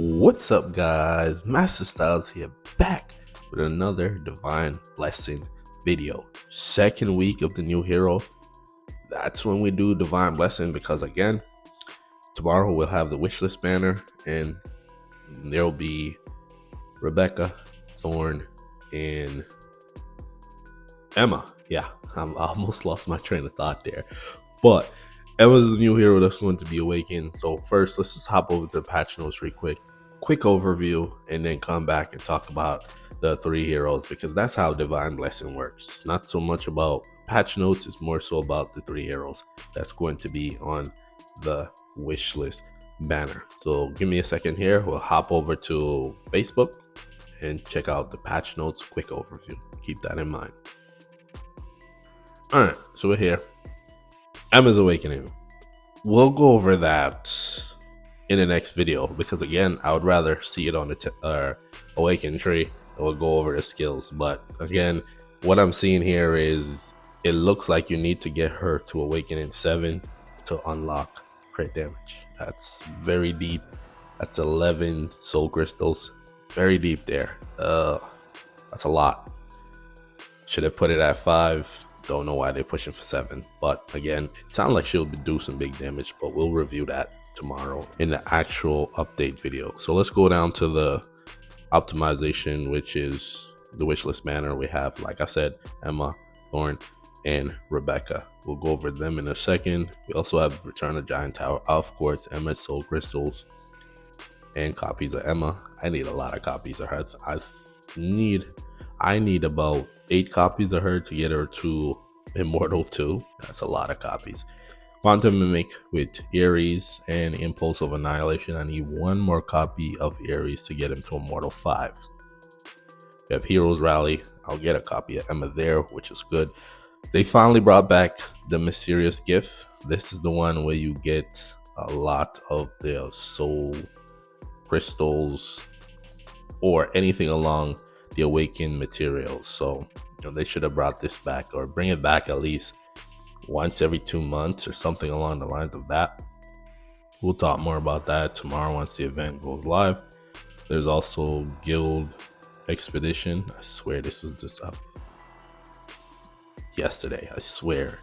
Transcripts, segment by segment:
What's up, guys? Masta Styles here, back with another Divine Blessing video. Second week of the new hero. That's when we do Divine Blessing, because again, tomorrow we'll have the wishlist banner and there'll be Rebecca, Thorn, and Emma. Yeah, I almost lost my train of thought there, but Emma's the new hero that's going to be awakened. So first, let's just hop over to the patch notes real quick overview, and then come back and talk about the three heroes, because that's how Divine Blessing works. Not so much about patch notes, it's more so about the three heroes that's going to be on the wish list banner. So give me a second here, we'll hop over to Facebook and check out the patch notes quick overview. Keep that in mind. All right, so we're here. Emma's awakening. We'll go over that in the next video, because again, I would rather see it on the awaken tree. We'll go over the skills, but again, what I'm seeing here is it looks like you need to get her to awaken in 7 to unlock crit damage. That's very deep. That's 11 soul crystals, very deep there. That's a lot. Should have put it at 5. Don't know why they're pushing for 7, but again, it sounds like she'll do some big damage, but we'll review that tomorrow in the actual update video. So let's go down to the optimization, which is the wishlist banner. We have, like I said, Emma, Thorn, and Rebecca. We'll go over them in a second. We also have Return of Giant Tower, of course, Emma soul crystals, and copies of Emma. I need a lot of copies of her. I need about 8 copies of her to get her to Immortal 2. That's a lot of copies. Quantum Mimic with Ares and Impulse of Annihilation. I need 1 more copy of Ares to get him to Immortal 5. We have Heroes Rally. I'll get a copy of Emma there, which is good. They finally brought back the Mysterious Gift. This is the one where you get a lot of the soul crystals or anything along the awakened materials. So they should have brought this back, or bring it back at least once every 2 months or something along the lines of that. We'll talk more about that tomorrow once the event goes live. There's also Guild Expedition. I swear this was just up yesterday, I swear,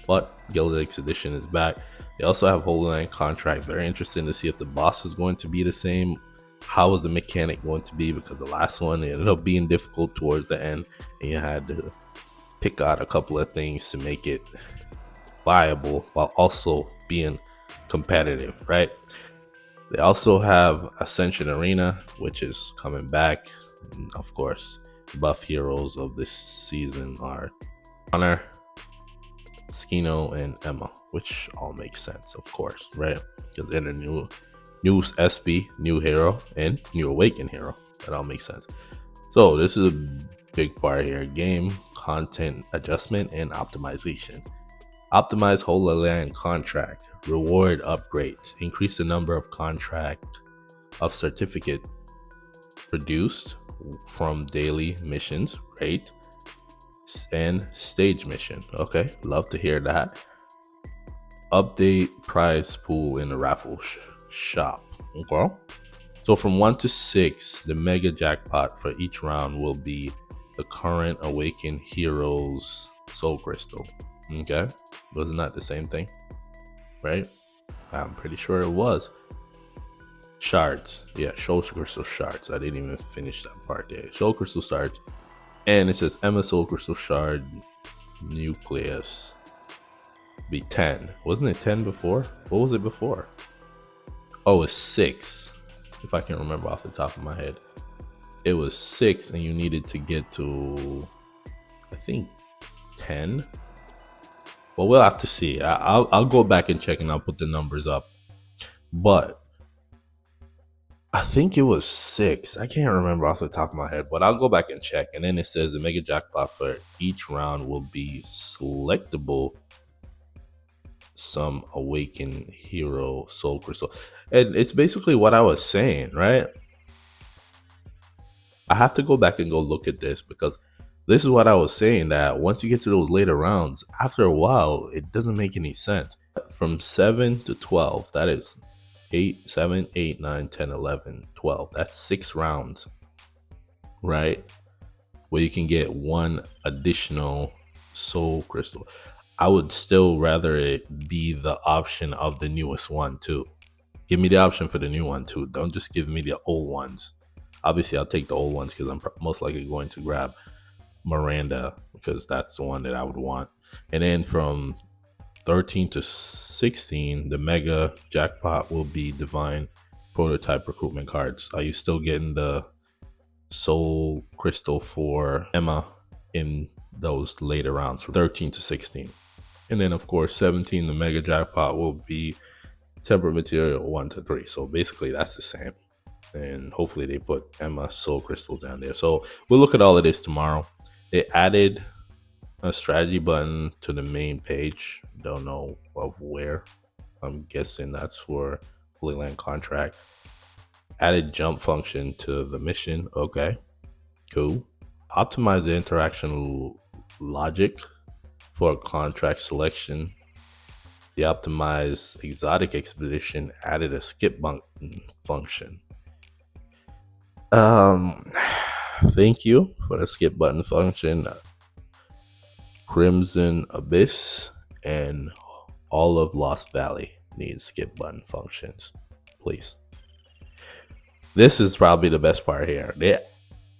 but Guild Expedition is back. They also have Holy Land Contract. Very interesting to see if the boss is going to be the same. How is the mechanic going to be, because the last one ended up being difficult towards the end, and you had to pick out a couple of things to make it viable while also being competitive, right? They also have Ascension Arena, which is coming back, and of course buff heroes of this season are Honor, Skino, and Emma, which all makes sense, of course, right? Because they're the new SB, new hero, and new awakened hero. That all makes sense. So this is a big part here: game content adjustment and optimization. Optimize Holy Land Contract, reward upgrades, increase the number of contract of certificate produced from daily missions, great, and stage mission. Okay, love to hear that. Update prize pool in the raffle shop. Okay, so from 1 to 6, the mega jackpot for each round will be the current awakened heroes soul crystal. Okay, wasn't that the same thing, right? I'm pretty sure it was. Shards, yeah, soul crystal shards. I didn't even finish that part there. Soul crystal shards, and it says Emma soul crystal shard nucleus be 10. Wasn't it 10 before? What was it before? Oh, it's 6, if I can remember off the top of my head. It was 6, and you needed to get to, I think, 10. Well, we'll have to see. I'll go back and check, and I'll put the numbers up. But I think it was 6. I can't remember off the top of my head, but I'll go back and check. And then it says the mega jackpot for each round will be selectable some awakened hero soul crystal. And it's basically what I was saying, right? I have to go back and go look at this, because this is what I was saying, that once you get to those later rounds, after a while, it doesn't make any sense. From 7 to 12, that is 8, 7, 8, 9, 10, 11, 12. That's 6 rounds, right? Where you can get one additional soul crystal. I would still rather it be the option of the newest one too. Give me the option for the new one too. Don't just give me the old ones. Obviously, I'll take the old ones because I'm most likely going to grab Miranda because that's the one that I would want. And then from 13 to 16, the mega jackpot will be divine prototype recruitment cards. Are you still getting the soul crystal for Emma in those later rounds from 13 to 16? And then, of course, 17, the mega jackpot will be temperate material 1 to 3. So basically, that's the same. And hopefully, they put Emma soul crystals down there. So we'll look at all of this tomorrow. They added a strategy button to the main page. Don't know of where. I'm guessing that's for Holy Land contract. Added jump function to the mission. Okay, cool. Optimize the interaction logic for contract selection. The optimized exotic expedition added a skip button function. Thank you for the skip button function. Crimson Abyss and all of Lost Valley needs skip button functions, please. This is probably the best part here. They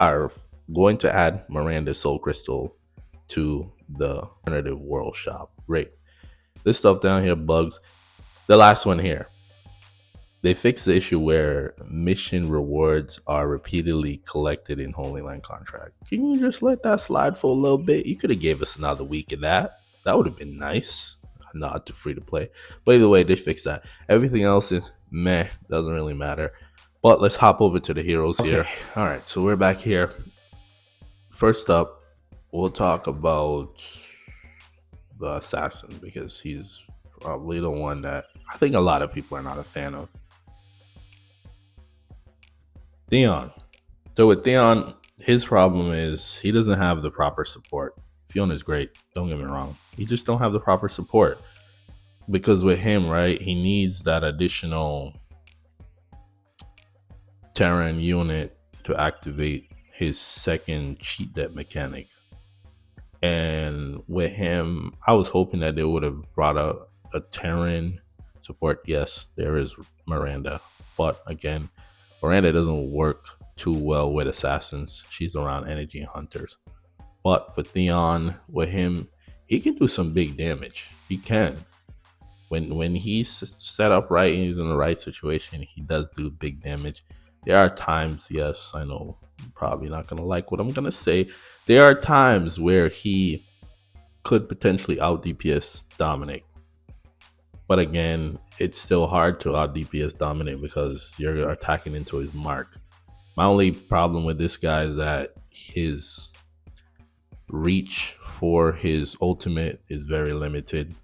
are going to add Miranda Soul Crystal to the alternative world shop. Great. This stuff down here bugs. The last one here. They fixed the issue where mission rewards are repeatedly collected in Holy Land contract. Can you just let that slide for a little bit? You could have gave us another week of that. That would have been nice. Not to free to play. But either way, they fixed that. Everything else is meh. Doesn't really matter. But let's hop over to the heroes here. All right, so we're back here. First up, we'll talk about the assassin because he's probably the one that I think a lot of people are not a fan of. Theon. So with Theon, his problem is he doesn't have the proper support. Theon is great, don't get me wrong. He just don't have the proper support. Because with him, right, he needs that additional Terran unit to activate his second cheat debt mechanic. And with him, I was hoping that they would have brought out a Terran support. Yes, there is Miranda. But again, Miranda doesn't work too well with assassins. She's around energy hunters. But for Theon, with him, he can do some big damage. He can. When he's set up right and he's in the right situation, he does do big damage. There are times, yes, I know you're probably not going to like what I'm going to say. There are times where he could potentially out DPS Dominic. But again, it's still hard to out DPS Dominic because you're attacking into his mark. My only problem with this guy is that his reach for his ultimate is very limited.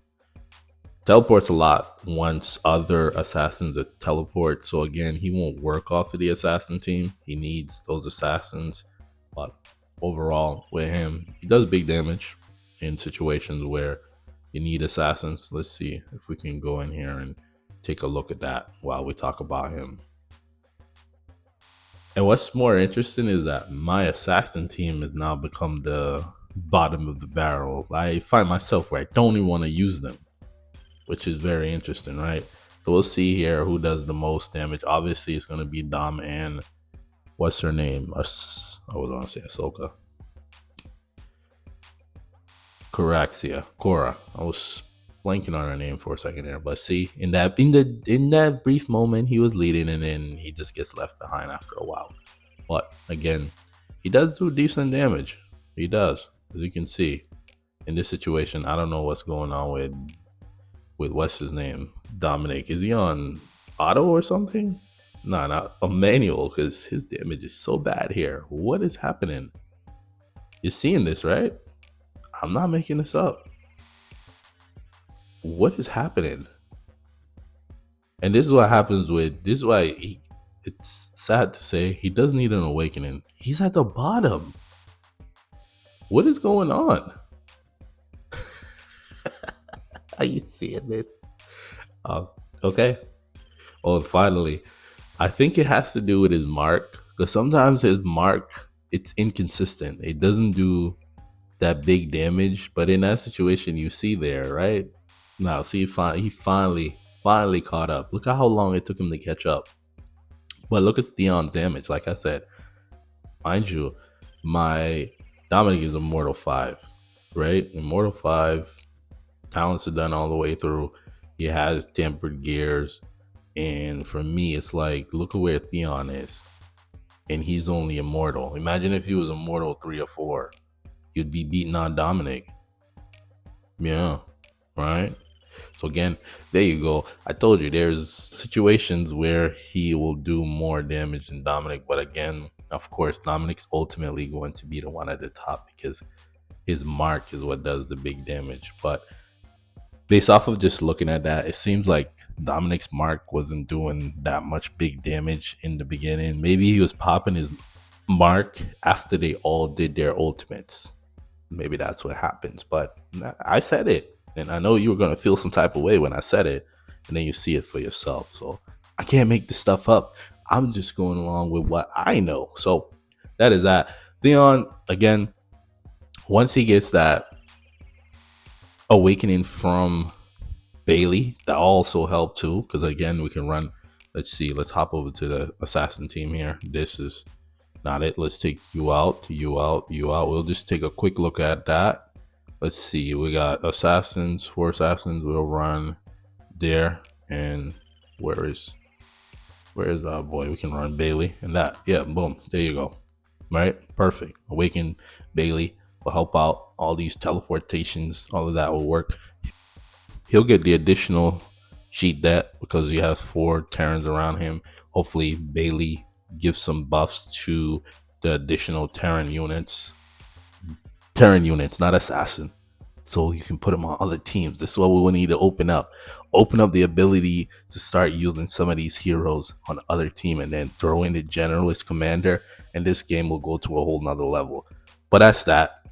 Teleports a lot once other assassins teleport. So again, he won't work off of the assassin team. He needs those assassins. But overall, with him, he does big damage in situations where you need assassins. Let's see if we can go in here and take a look at that while we talk about him. And what's more interesting is that my assassin team has now become the bottom of the barrel. I find myself where I don't even want to use them, which is very interesting, right? So we'll see here who does the most damage. Obviously, it's going to be Dom and what's her name? I was going to say Ahsoka. Cora. I was blanking on her name for a second there, but see, in that brief moment, he was leading, and then he just gets left behind after a while. But again, he does do decent damage. He does, as you can see. In this situation, I don't know what's going on with what's his name, Dominic. Is he on auto or something? No, not a manual, because his damage is so bad here. What is happening? You're seeing this, right? I'm not making this up. What is happening? And this is what happens this is why it's sad to say he does need an awakening. He's at the bottom. What is going on? Are you seeing this? Okay. Oh, finally. I think it has to do with his mark. Because sometimes his mark, it's inconsistent. It doesn't do that big damage. But in that situation, you see there, right? Now, see, he finally caught up. Look at how long it took him to catch up. But look at Theon's damage. Like I said, mind you, my Dominic is Immortal 5, right? Immortal 5, talents are done all the way through. He has tempered gears. And for me, it's like, look at where Theon is. And he's only immortal. Imagine if he was immortal 3 or 4. You'd be beating on Dominic. Yeah, right? So again, there you go. I told you there's situations where he will do more damage than Dominic, but again, of course, Dominic's ultimately going to be the one at the top because his mark is what does the big damage. But based off of just looking at that, it seems like Dominic's mark wasn't doing that much big damage in the beginning. Maybe he was popping his mark after they all did their ultimates. Maybe that's what happens. But I said it, and I know you were going to feel some type of way when I said it, and then you see it for yourself. So I can't make this stuff up. I'm just going along with what I know. So that is that. Theon, again, once he gets that awakening from Bailey, that also helped too, because again, we can run. Let's see, let's hop over to the assassin team here. This is not it. Let's take you out. We'll just take a quick look at that. Let's see, we got assassins, 4 assassins. We'll run there. And where is our boy? We can run Bailey and that. Yeah, boom, there you go. Right, perfect. Awaken Bailey will help out. All these teleportations, all of that will work. He'll get the additional cheat that because he has 4 Terrans around him. Hopefully Bailey gives some buffs to the additional Terran units, not assassin, so you can put them on other teams. This is what we will need to open up the ability to start using some of these heroes on the other team, and then throw in the generalist commander, and this game will go to a whole nother level. But that's that.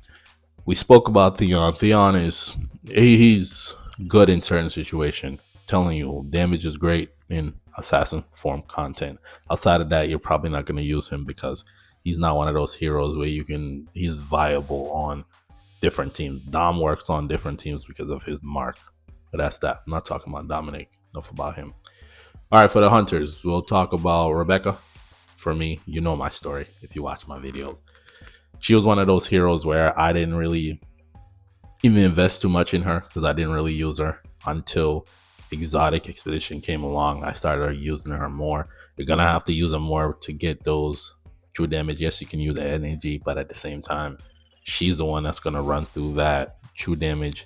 We spoke about Theon. Theon is he's good in certain situation. Telling you, damage is great in assassin form content. Outside of that, you're probably not going to use him because he's not one of those heroes where he's viable on different teams. Dom works on different teams because of his mark. But that's that. I'm not talking about Dominic. Enough about him. All right, for the hunters, we'll talk about Rebecca. For me, you know my story if you watch my videos. She was one of those heroes where I didn't really even invest too much in her because I didn't really use her until Exotic Expedition came along. I started using her more. You're gonna have to use her more to get those true damage. Yes, you can use the energy, but at the same time, she's the one that's gonna run through that true damage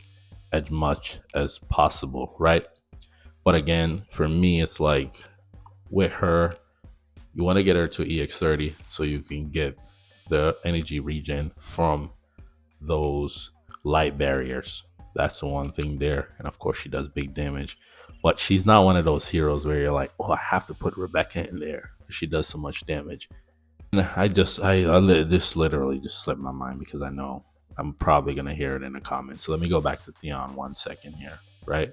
as much as possible, right? But again, for me, it's like with her, you want to get her to EX30 so you can get the energy regen from those light barriers. That's the one thing there. And of course, she does big damage. But she's not one of those heroes where you're like, oh, I have to put Rebecca in there because she does so much damage. And this literally just slipped my mind because I know I'm probably going to hear it in the comments. So let me go back to Theon 1 second here, right?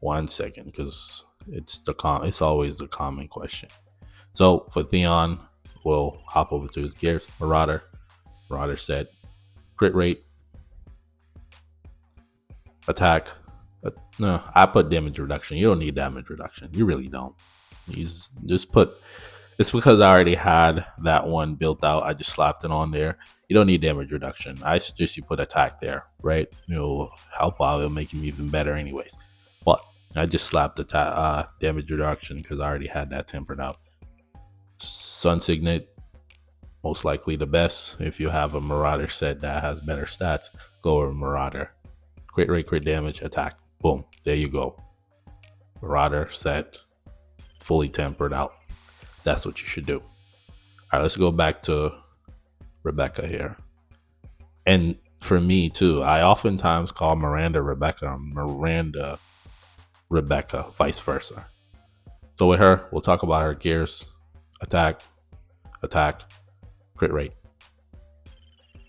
1 second, because it's always the common question. So for Theon, we'll hop over to his gears. Marauder said crit rate, attack. No, I put damage reduction. You don't need damage reduction. You really don't. It's because I already had that one built out. I just slapped it on there. You don't need damage reduction. I suggest you put attack there, right? It'll help out. It'll make him even better anyways. But I just slapped the damage reduction because I already had that tempered out. Sun Signet, most likely the best. If you have a Marauder set that has better stats, go with Marauder. Crit rate, crit damage, attack. Boom. There you go. Marauder set, fully tempered out. That's what you should do. All right, let's go back to Rebecca here. And for me too, I oftentimes call Miranda Rebecca, vice versa. So with her, we'll talk about her gears. Attack, crit rate.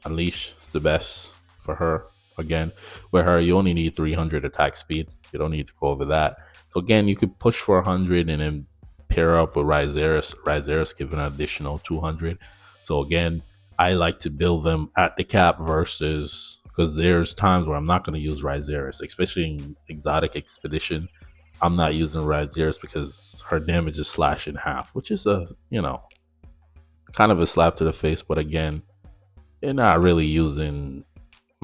Unleash is the best for her. Again, with her, you only need 300 attack speed. You don't need to go over that. So again, you could push for 100 and then pair up with Rizeris. Rizeris giving an additional 200. So again, I like to build them at the cap versus, because there's times where I'm not going to use Rizeris, especially in exotic expedition. I'm not using Rizeris because her damage is slashed in half, which is a, kind of a slap to the face. But again, you're not really using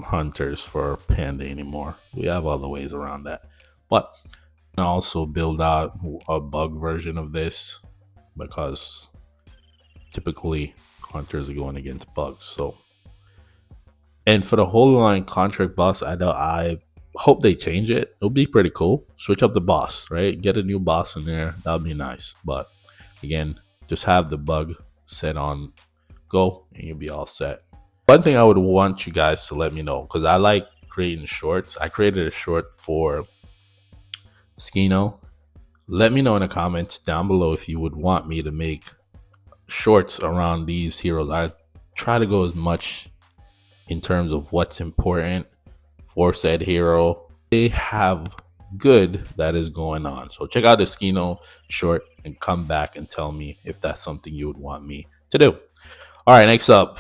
hunters for panda anymore. We have other ways around that. But I also build out a bug version of this because typically hunters are going against bugs. So, and for the whole line contract boss, I hope they change it. It'll be pretty cool. Switch up the boss, right? Get a new boss in there. That'd be nice. But again, just have the bug set on go and you'll be all set. One thing I would want you guys to let me know, because I like creating shorts. I created a short for Skino. Let me know in the comments down below if you would want me to make shorts around these heroes. I try to go as much in terms of what's important for said hero. They have good that is going on. So check out the Skino short and come back and tell me if that's something you would want me to do. All right, next up,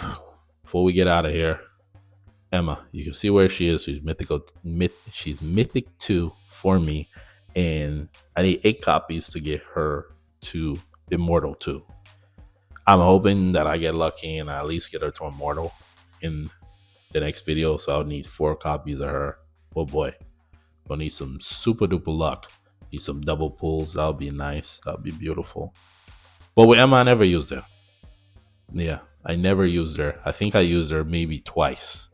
before we get out of here, Emma. You can see where she is. She's mythic 2 for me, and I need 8 copies to get her to immortal 2. I'm hoping that I get lucky and I at least get her to immortal in the next video. So I'll need 4 copies of her. Oh boy, I'll need some super duper luck. Need some double pulls. That'll be nice. That'll be beautiful. But with Emma, I never used her. Yeah, I never used her. I think I used her maybe twice.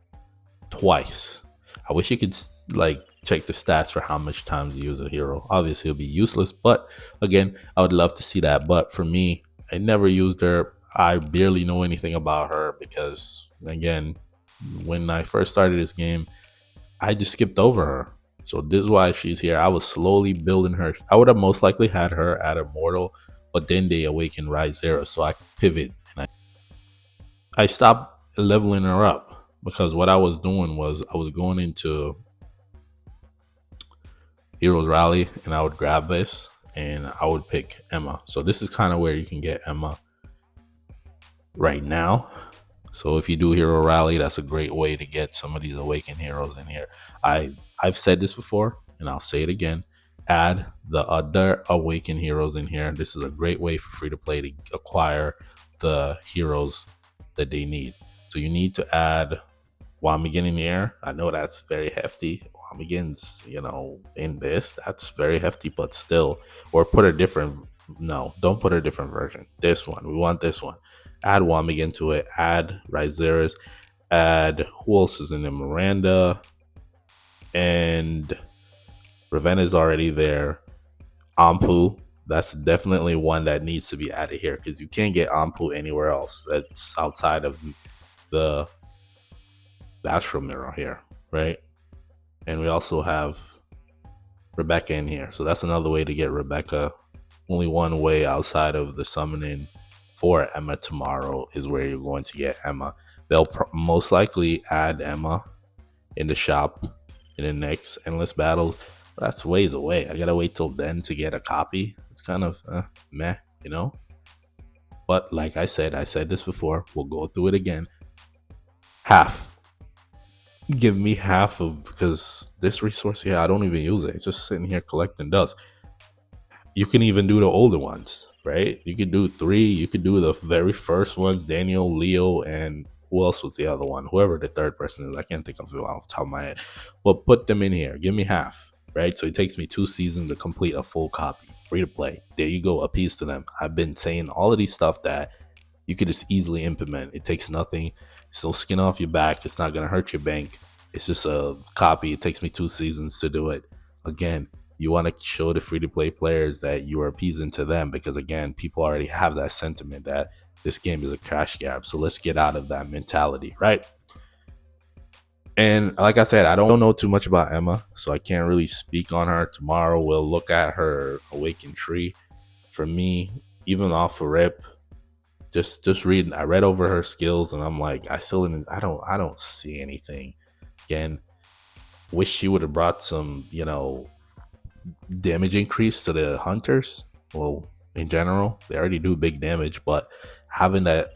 I wish you could like check the stats for how much times you use a hero. Obviously, it'll be useless, but again, I would love to see that. But for me, I never used her. I barely know anything about her because, again, when I first started this game, I just skipped over her. So this is why she's here. I was slowly building her. I would have most likely had her at immortal, but then they awakened Rizera, so I pivot and I stopped leveling her up, because what I was doing was I was going into Heroes Rally and I would grab this and I would pick Emma. So this is kind of where you can get Emma right now. So if you do Hero Rally, that's a great way to get some of these awakened heroes in here. I've said this before and I'll say it again. Add the other awakened heroes in here. This is a great way for free to play to acquire the heroes that they need. So you need to add Wamigen in the air. I know that's very hefty. Wamigen's, in this, that's very hefty, but still. Or put a different, no, don't put a different version. This one, we want this one. Add Wamigen to it, add Rizeris, add, who else is in there? Miranda, and Ravenna's already there. Ampu, that's definitely one that needs to be added here, because you can't get Ampu anywhere else. That's outside of the Astral Mirror here, right? And we also have Rebecca in here. So that's another way to get Rebecca. Only one way outside of the summoning for Emma tomorrow is where you're going to get Emma. They'll most likely add Emma in the shop in the next Endless Battle. That's ways away. I gotta wait till then to get a copy. It's kind of meh, But like I said this before. We'll go through it again. Half. Give me half of, because this resource here, I don't even use it. It's just sitting here collecting dust. You can even do the older ones, right? You could do 3. You could do the very first ones, Daniel, Leo, and who else was the other one? Whoever the third person is, I can't think of it off the top of my head. But put them in here. Give me half, right? So it takes me 2 seasons to complete a full copy. Free to play. There you go. A piece to them. I've been saying all of these stuff that you could just easily implement. It takes nothing. It's no skin off your back. It's not going to hurt your bank. It's just a copy. It takes me 2 seasons to do it. Again, you want to show the free-to-play players that you are appeasing to them, because, again, people already have that sentiment that this game is a cash grab. So let's get out of that mentality, right? And like I said, I don't know too much about Emma, so I can't really speak on her. Tomorrow we'll look at her Awakened Tree. For me, even off a rip, just reading, I read over her skills and I'm like, I don't see anything. Again, Wish she would have brought some, damage increase to the hunters. Well, in general, they already do big damage, but having that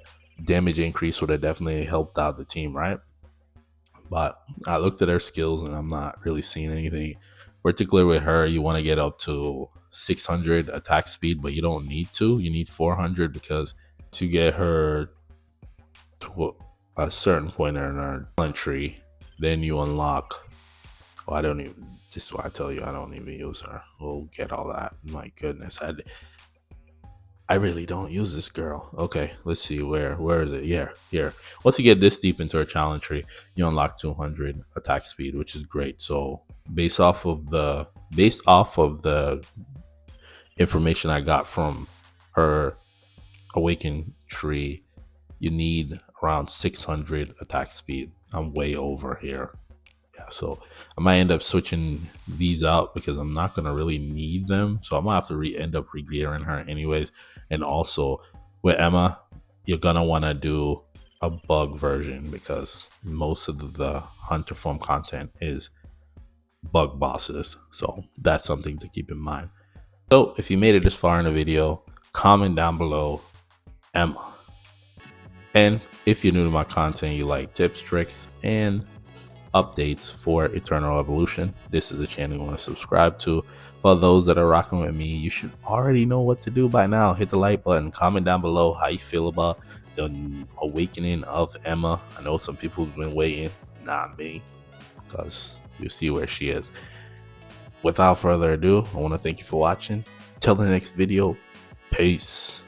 damage increase would have definitely helped out the team, right? But I looked at her skills and I'm not really seeing anything. Particularly with her, you want to get up to 600 attack speed, but you don't need to. You need 400 because to get her to a certain point in her talent tree, then you unlock. Well, I don't even. This is why I tell you I don't even use her. We'll get all that. My goodness, I really don't use this girl. Okay, let's see where is it? Yeah, here. Once you get this deep into her challenge tree, you unlock 200 attack speed, which is great. So based off of the information I got from her awakened tree, you need around 600 attack speed. I'm way over here. Yeah, so I might end up switching these out because I'm not gonna really need them. So I'm gonna have to end up re-gearing her anyways. And also with Emma, you're gonna want to do a bug version because most of the hunter form content is bug bosses. So that's something to keep in mind. So if you made it this far in the video, comment down below Emma. And if you're new to my content, you like tips, tricks, and updates for Eternal Evolution, this is the channel you want to subscribe to. For those that are rocking with me, you should already know what to do by now. Hit the like button, comment down below how you feel about the awakening of Emma. I know some people have been waiting, not me, because you see where she is. Without further ado, I want to thank you for watching. Till the next video, peace.